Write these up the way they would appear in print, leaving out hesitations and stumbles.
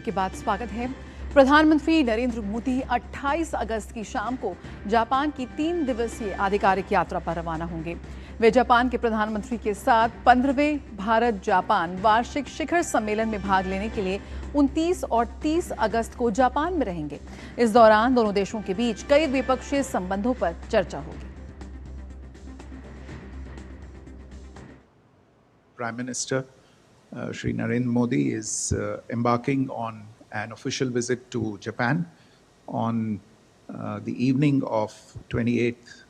के बाद स्वागत है। प्रधानमंत्री नरेंद्र मोदी 28 अगस्त की शाम को जापान की 3 दिवसीय आधिकारिक यात्रा पर रवाना होंगे। वे जापान के प्रधानमंत्री के साथ 15वें भारत जापान वार्षिक शिखर सम्मेलन में भाग लेने के लिए 29 और 30 अगस्त को जापान में रहेंगे। इस दौरान दोनों देशों के बीच कई द्विपक्षीय संबंधों पर चर्चा होगी। Prime Minister Shri Narendra Modi is embarking on an official visit to Japan on the evening of 28th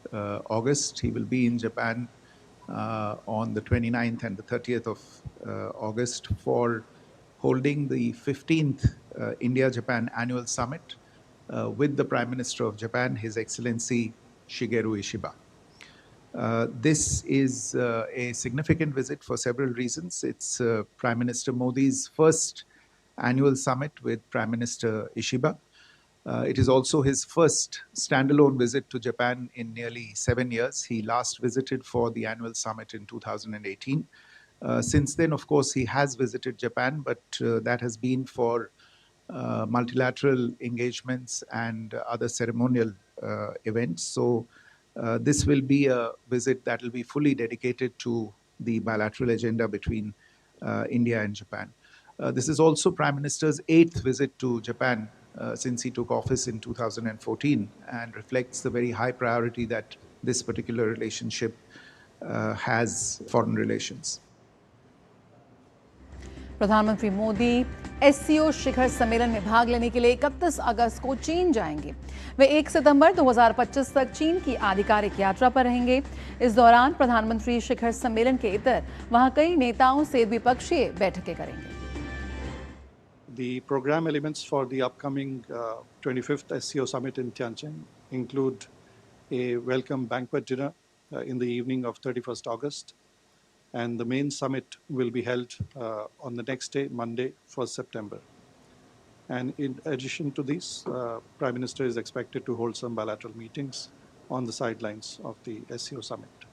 August. He will be in Japan on the 29th and the 30th of August for holding the 15th India-Japan Annual Summit with the Prime Minister of Japan, His Excellency Shigeru Ishiba. This is a significant visit for several reasons. It's Prime Minister Modi's first annual summit with Prime Minister Ishiba. It is also his first standalone visit to Japan in nearly 7 years. He last visited for the annual summit in 2018. Since then, of course, he has visited Japan, but that has been for multilateral engagements and other ceremonial events. So this will be a visit that will be fully dedicated to the bilateral agenda between India and Japan. This is also Prime Minister's 8th visit to Japan since he took office in 2014 and reflects the very high priority that this particular relationship has foreign relations. प्रधानमंत्री Modi SCO शिखर सम्मेलन में भाग लेने के लिए 31 अगस्त को चीन जाएंगे। वे 1 सितंबर 2025 तक चीन की आधिकारिक यात्रा पर रहेंगे। इस दौरान प्रधानमंत्री शिखर सम्मेलन के इतर वहां कई नेताओं से द्विपक्षीय बैठकें करेंगे। The program elements for the upcoming 25th SCO summit in Tianjin include a welcome banquet dinner in the evening of 31st August. And the main summit will be held on the next day, Monday, 1st September. And in addition to this, Prime Minister is expected to hold some bilateral meetings on the sidelines of the SCO summit.